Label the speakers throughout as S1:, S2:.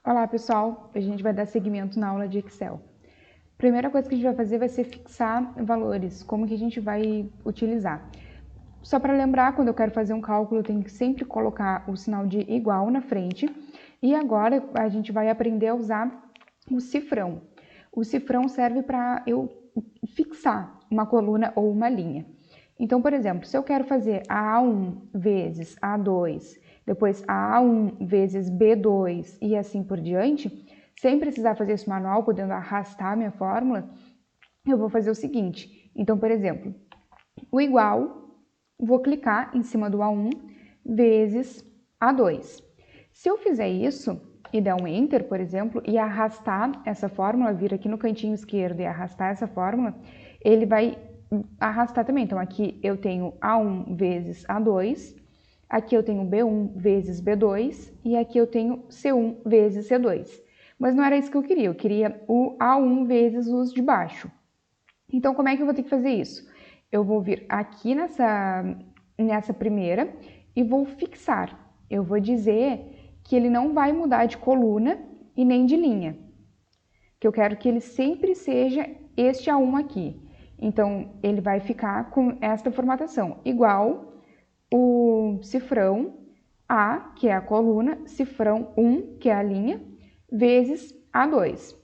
S1: Olá pessoal, a gente vai dar seguimento na aula de Excel. Primeira coisa que a gente vai fazer vai ser fixar valores, como que a gente vai utilizar. Só para lembrar, quando eu quero fazer um cálculo, eu tenho que sempre colocar o sinal de igual na frente. E agora a gente vai aprender a usar o cifrão. O cifrão serve para eu fixar uma coluna ou uma linha. Então, por exemplo, se eu quero fazer A1 vezes A2, depois A1 vezes B2 e assim por diante, sem precisar fazer isso manual, podendo arrastar a minha fórmula, eu vou fazer o seguinte. Então, por exemplo, o igual, vou clicar em cima do A1 vezes A2. Se eu fizer isso e der um Enter, por exemplo, e arrastar essa fórmula, vir aqui no cantinho esquerdo e arrastar essa fórmula, ele vai arrastar também. Então, aqui eu tenho A1 vezes A2, aqui eu tenho B1 vezes B2 e aqui eu tenho C1 vezes C2. Mas não era isso que eu queria o A1 vezes os de baixo. Então, como é que eu vou ter que fazer isso? Eu vou vir aqui nessa primeira e vou fixar. Eu vou dizer que ele não vai mudar de coluna e nem de linha. Que eu quero que ele sempre seja este A1 aqui. Então, ele vai ficar com esta formatação, igual o cifrão A, que é a coluna, cifrão 1, que é a linha, vezes A2.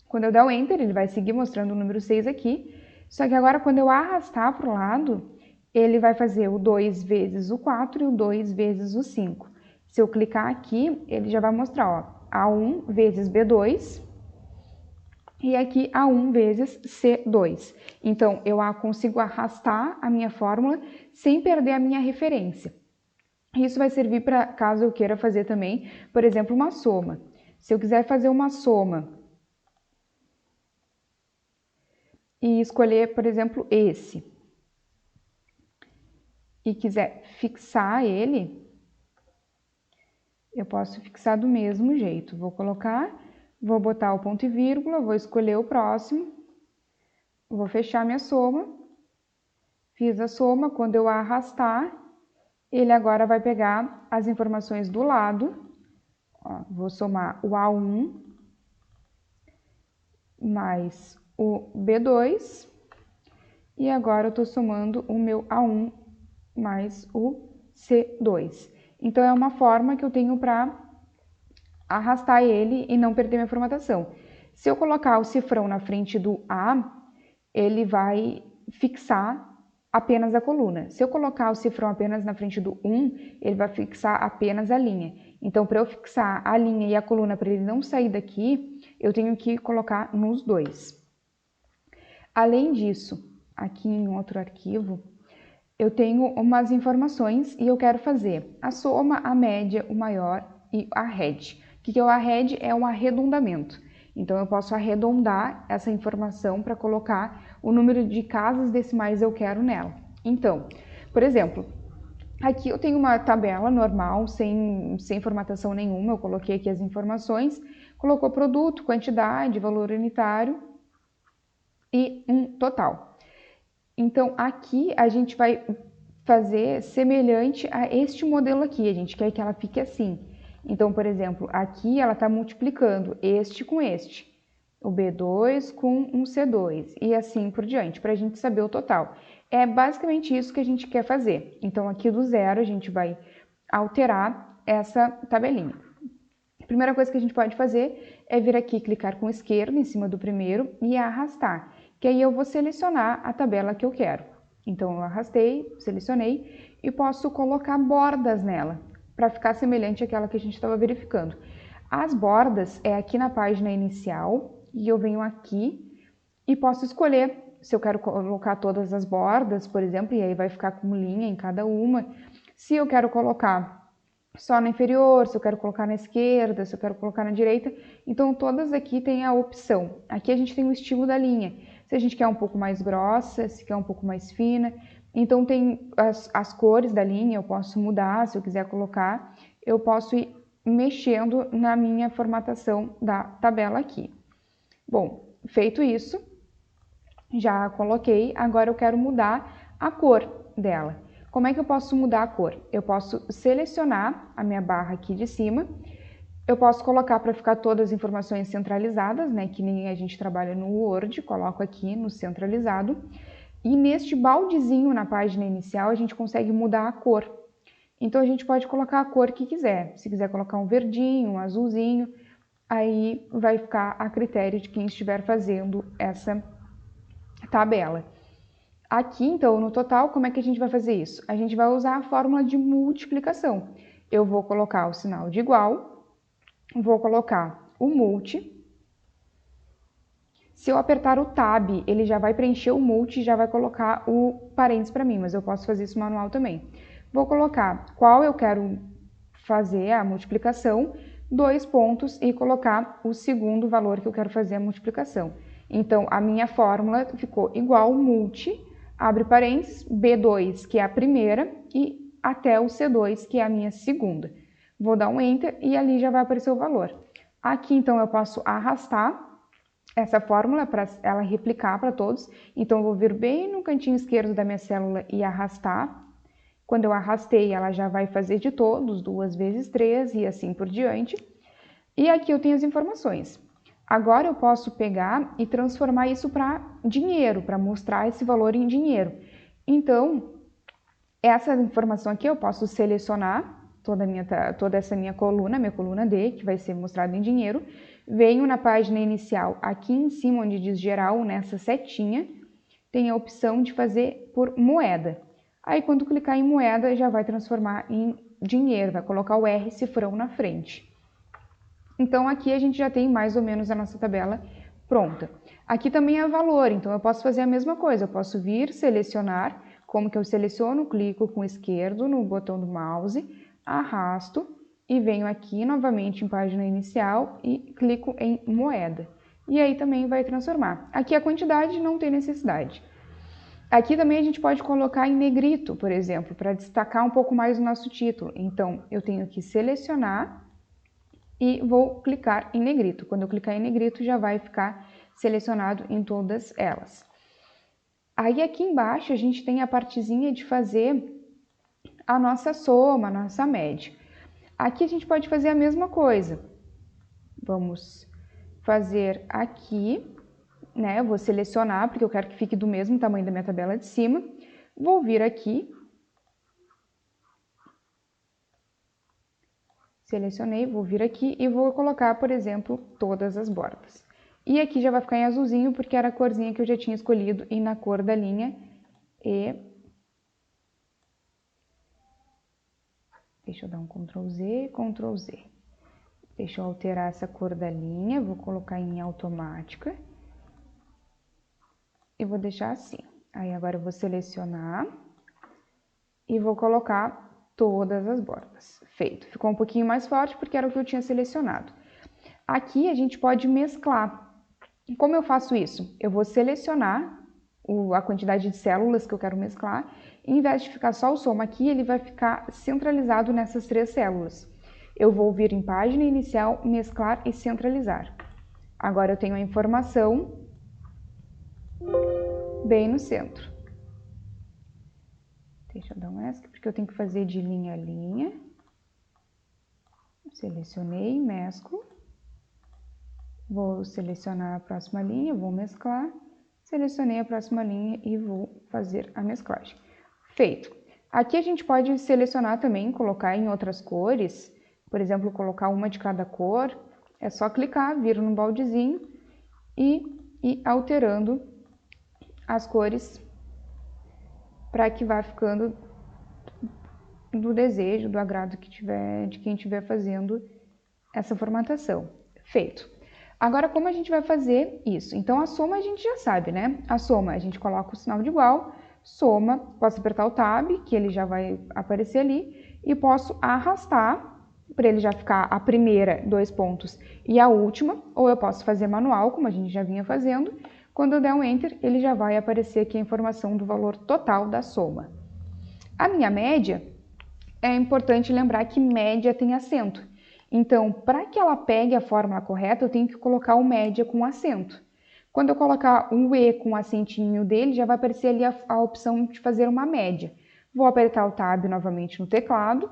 S1: Quando eu der o Enter, ele vai seguir mostrando o número 6 aqui, só que agora quando eu arrastar para o lado, ele vai fazer o 2 vezes o 4 e o 2 vezes o 5. Se eu clicar aqui, ele já vai mostrar, ó, A1 vezes B2 e aqui A1 vezes C2. Então, eu consigo arrastar a minha fórmula sem perder a minha referência. Isso vai servir para caso eu queira fazer também, por exemplo, uma soma. Se eu quiser fazer uma soma e escolher, por exemplo, esse, e quiser fixar ele, eu posso fixar do mesmo jeito. Vou botar o ponto e vírgula, vou escolher o próximo, vou fechar minha soma, fiz a soma, quando eu arrastar, ele agora vai pegar as informações do lado, ó, vou somar o A1 mais o B2, e agora eu estou somando o meu A1 mais o C2. Então, é uma forma que eu tenho para arrastar ele e não perder minha formatação. Se eu colocar o cifrão na frente do A, ele vai fixar apenas a coluna. Se eu colocar o cifrão apenas na frente do 1, ele vai fixar apenas a linha. Então, para eu fixar a linha e a coluna para ele não sair daqui, eu tenho que colocar nos dois. Além disso, aqui em outro arquivo, eu tenho umas informações e eu quero fazer a soma, a média, o maior e a RED. O que é o arred? É um arredondamento. Então, eu posso arredondar essa informação para colocar o número de casas decimais eu quero nela. Então, por exemplo, aqui eu tenho uma tabela normal, sem formatação nenhuma, eu coloquei aqui as informações, colocou produto, quantidade, valor unitário e um total. Então, aqui a gente vai fazer semelhante a este modelo aqui, a gente quer que ela fique assim. Então, por exemplo, aqui ela está multiplicando este com este, o B2 com um C2 e assim por diante, para a gente saber o total. É basicamente isso que a gente quer fazer. Então, aqui do zero a gente vai alterar essa tabelinha. A primeira coisa que a gente pode fazer é vir aqui, clicar com esquerda em cima do primeiro e arrastar, que aí eu vou selecionar a tabela que eu quero. Então, eu arrastei, selecionei e posso colocar bordas nela, para ficar semelhante àquela que a gente estava verificando. As bordas é aqui na página inicial e eu venho aqui e posso escolher se eu quero colocar todas as bordas, por exemplo, e aí vai ficar com linha em cada uma. Se eu quero colocar só na inferior, se eu quero colocar na esquerda, se eu quero colocar na direita. Então, todas aqui tem a opção. Aqui a gente tem o estilo da linha. Se a gente quer um pouco mais grossa, se quer um pouco mais fina. Então, tem as cores da linha, eu posso mudar, se eu quiser colocar. Eu posso ir mexendo na minha formatação da tabela aqui. Bom, feito isso, já coloquei, agora eu quero mudar a cor dela. Como é que eu posso mudar a cor? Eu posso selecionar a minha barra aqui de cima Eu posso colocar para ficar todas as informações centralizadas, né? Que nem a gente trabalha no Word, coloco aqui no centralizado. E neste baldezinho na página inicial, a gente consegue mudar a cor. Então, a gente pode colocar a cor que quiser. Se quiser colocar um verdinho, um azulzinho, aí vai ficar a critério de quem estiver fazendo essa tabela. Aqui, então, no total, como é que a gente vai fazer isso? A gente vai usar a fórmula de multiplicação. Eu vou colocar o sinal de igual, vou colocar o multi. Se eu apertar o Tab, ele já vai preencher o multi e já vai colocar o parênteses para mim, mas eu posso fazer isso manual também. Vou colocar qual eu quero fazer a multiplicação, 2 pontos e colocar o segundo valor que eu quero fazer a multiplicação. Então, a minha fórmula ficou igual multi, abre parênteses, B2, que é a primeira, e até o C2, que é a minha segunda. Vou dar um Enter e ali já vai aparecer o valor. Aqui, então, eu posso arrastar essa fórmula para ela replicar para todos. Então, eu vou vir bem no cantinho esquerdo da minha célula e arrastar. Quando eu arrastei, ela já vai fazer de todos, 2 vezes 3 e assim por diante. E aqui eu tenho as informações. Agora eu posso pegar e transformar isso para dinheiro, para mostrar esse valor em dinheiro. Então, essa informação aqui eu posso selecionar toda essa minha coluna D, que vai ser mostrada em dinheiro. Venho na página inicial, aqui em cima onde diz geral, nessa setinha, tem a opção de fazer por moeda. Aí quando clicar em moeda, já vai transformar em dinheiro, vai colocar o R cifrão na frente. Então aqui a gente já tem mais ou menos a nossa tabela pronta. Aqui também é valor, então eu posso fazer a mesma coisa, eu posso vir selecionar, como que eu seleciono, clico com o esquerdo no botão do mouse, arrasto e venho aqui novamente em página inicial e clico em moeda. E aí também vai transformar. Aqui a quantidade não tem necessidade. Aqui também a gente pode colocar em negrito, por exemplo, para destacar um pouco mais o nosso título. Então, eu tenho que selecionar e vou clicar em negrito. Quando eu clicar em negrito, já vai ficar selecionado em todas elas. Aí aqui embaixo a gente tem a partezinha de fazer a nossa soma, a nossa média. Aqui a gente pode fazer a mesma coisa. Vamos fazer aqui, né? Eu vou selecionar, porque eu quero que fique do mesmo tamanho da minha tabela de cima. Vou vir aqui. Selecionei, vou vir aqui e vou colocar, por exemplo, todas as bordas. E aqui já vai ficar em azulzinho, porque era a corzinha que eu já tinha escolhido, e na cor da linha E. Deixa eu dar um Ctrl Z, Ctrl Z. Deixa eu alterar essa cor da linha, vou colocar em automática. E vou deixar assim. Aí agora eu vou selecionar e vou colocar todas as bordas. Feito. Ficou um pouquinho mais forte porque era o que eu tinha selecionado. Aqui a gente pode mesclar. Como eu faço isso? Eu vou selecionar a quantidade de células que eu quero mesclar. E, em vez de ficar só o soma aqui, ele vai ficar centralizado nessas 3 células. Eu vou vir em página inicial, mesclar e centralizar. Agora eu tenho a informação bem no centro. Deixa eu dar um ESC, porque eu tenho que fazer de linha a linha. Selecionei, mesclo. Vou selecionar a próxima linha, vou mesclar. Selecionei a próxima linha e vou fazer a mesclagem. Feito. Aqui a gente pode selecionar também, colocar em outras cores. Por exemplo, colocar uma de cada cor. É só clicar, vir no baldezinho e ir alterando as cores para que vá ficando do desejo, do agrado de quem estiver fazendo essa formatação. Feito. Agora, como a gente vai fazer isso? Então, a soma a gente já sabe, né? A soma, a gente coloca o sinal de igual, soma, posso apertar o Tab, que ele já vai aparecer ali, e posso arrastar, para ele já ficar a primeira, 2 pontos, e a última, ou eu posso fazer manual, como a gente já vinha fazendo. Quando eu der um Enter, ele já vai aparecer aqui a informação do valor total da soma. A minha média, é importante lembrar que média tem acento. Então, para que ela pegue a fórmula correta, eu tenho que colocar o média com acento. Quando eu colocar um E com o acentinho dele, já vai aparecer ali a opção de fazer uma média. Vou apertar o Tab novamente no teclado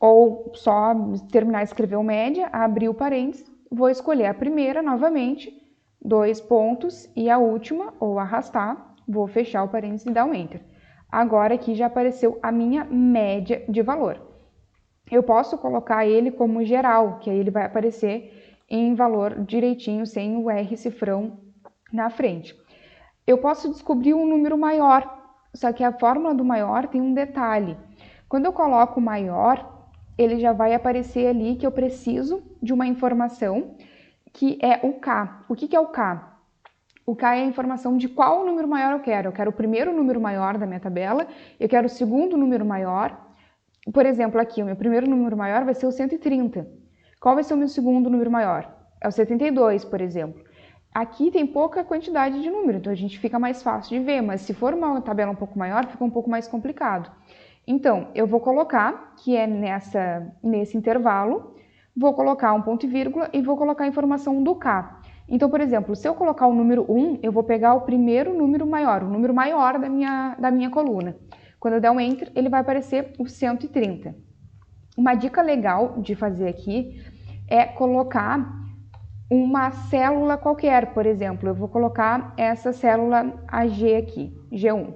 S1: ou só terminar de escrever o média, abrir o parênteses, vou escolher a primeira novamente, 2 pontos, e a última, ou arrastar, vou fechar o parênteses e dar um Enter. Agora aqui já apareceu a minha média de valor. Eu posso colocar ele como geral, que aí ele vai aparecer em valor direitinho, sem o R cifrão na frente. Eu posso descobrir um número maior, só que a fórmula do maior tem um detalhe. Quando eu coloco maior, ele já vai aparecer ali que eu preciso de uma informação que é o K. O que é o K? O K é a informação de qual número maior eu quero. Eu quero o primeiro número maior da minha tabela, eu quero o segundo número maior. Por exemplo, aqui, o meu primeiro número maior vai ser o 130. Qual vai ser o meu segundo número maior? É o 72, por exemplo. Aqui tem pouca quantidade de número, então a gente fica mais fácil de ver, mas se for uma tabela um pouco maior, fica um pouco mais complicado. Então, eu vou colocar, que é nesse intervalo, vou colocar um ponto e vírgula e vou colocar a informação do K. Então, por exemplo, se eu colocar o número 1, eu vou pegar o primeiro número maior, o número maior da minha coluna. Quando eu der um Enter, ele vai aparecer o 130. Uma dica legal de fazer aqui é colocar uma célula qualquer, por exemplo, eu vou colocar essa célula AG aqui, G1.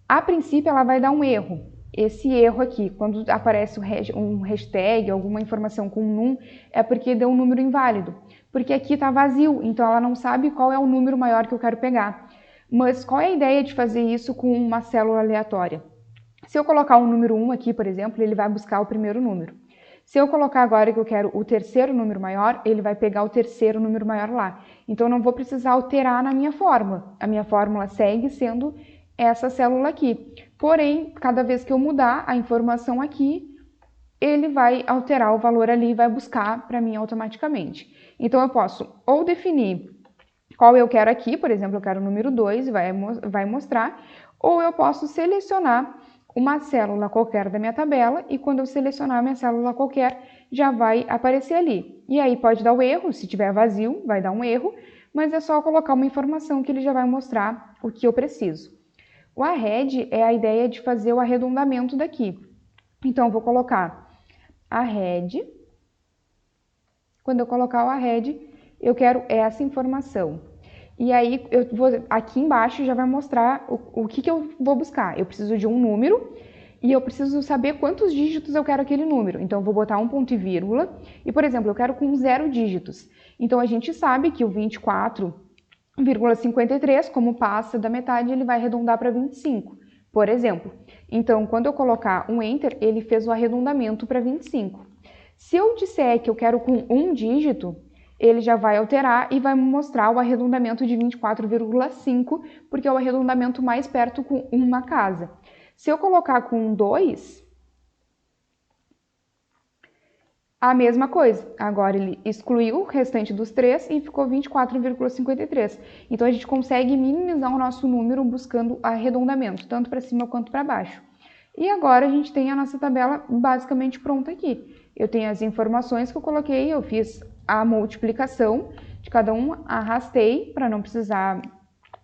S1: A princípio, ela vai dar um erro. Esse erro aqui, quando aparece um hashtag, alguma informação com um num, é porque deu um número inválido. Porque aqui está vazio, então ela não sabe qual é o número maior que eu quero pegar. Mas qual é a ideia de fazer isso com uma célula aleatória? Se eu colocar um número 1 aqui, por exemplo, ele vai buscar o primeiro número. Se eu colocar agora que eu quero o terceiro número maior, ele vai pegar o terceiro número maior lá. Então, eu não vou precisar alterar na minha fórmula. A minha fórmula segue sendo essa célula aqui. Porém, cada vez que eu mudar a informação aqui, ele vai alterar o valor ali e vai buscar para mim automaticamente. Então, eu posso ou definir qual eu quero aqui, por exemplo, eu quero o número 2 e vai mostrar, ou eu posso selecionar uma célula qualquer da minha tabela e quando eu selecionar a minha célula qualquer, já vai aparecer ali. E aí pode dar o erro, se tiver vazio, vai dar um erro, mas é só colocar uma informação que ele já vai mostrar o que eu preciso. O arred é a ideia de fazer o arredondamento daqui. Então, eu vou colocar arred. Quando eu colocar o arred, eu quero essa informação. E aí, aqui embaixo já vai mostrar o que eu vou buscar. Eu preciso de um número e eu preciso saber quantos dígitos eu quero aquele número. Então, eu vou botar um ponto e vírgula. E, por exemplo, eu quero com 0 dígitos. Então, a gente sabe que o 24,53, como passa da metade, ele vai arredondar para 25, por exemplo. Então, quando eu colocar um Enter, ele fez o arredondamento para 25. Se eu disser que eu quero com um dígito, ele já vai alterar e vai me mostrar o arredondamento de 24,5, porque é o arredondamento mais perto com uma casa. Se eu colocar com 2, a mesma coisa. Agora ele excluiu o restante dos 3 e ficou 24,53. Então a gente consegue minimizar o nosso número buscando arredondamento, tanto para cima quanto para baixo. E agora a gente tem a nossa tabela basicamente pronta aqui. Eu tenho as informações que eu coloquei, eu fiz a multiplicação de cada um, arrastei para não precisar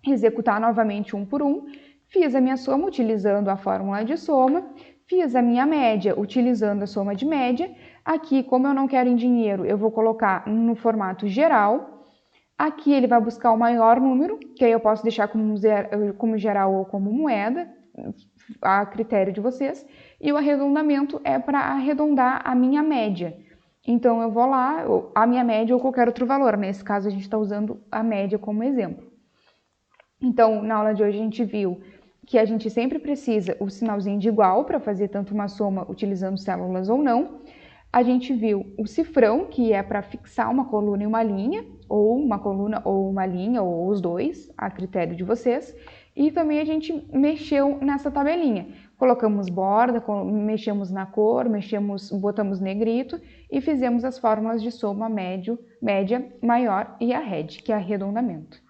S1: executar novamente um por um, fiz a minha soma utilizando a fórmula de soma, fiz a minha média utilizando a soma de média. Aqui, como eu não quero em dinheiro, eu vou colocar no formato geral. Aqui ele vai buscar o maior número, que aí eu posso deixar como geral ou como moeda, a critério de vocês. E o arredondamento é para arredondar a minha média. Então, eu vou lá, a minha média ou qualquer outro valor. Nesse caso, a gente está usando a média como exemplo. Então, na aula de hoje, a gente viu que a gente sempre precisa o sinalzinho de igual para fazer tanto uma soma utilizando células ou não. A gente viu o cifrão, que é para fixar uma coluna e uma linha, ou uma coluna ou uma linha, ou os dois, a critério de vocês. E também a gente mexeu nessa tabelinha. Colocamos borda, mexemos na cor, botamos negrito e fizemos as fórmulas de soma, média, maior e arred, que é arredondamento.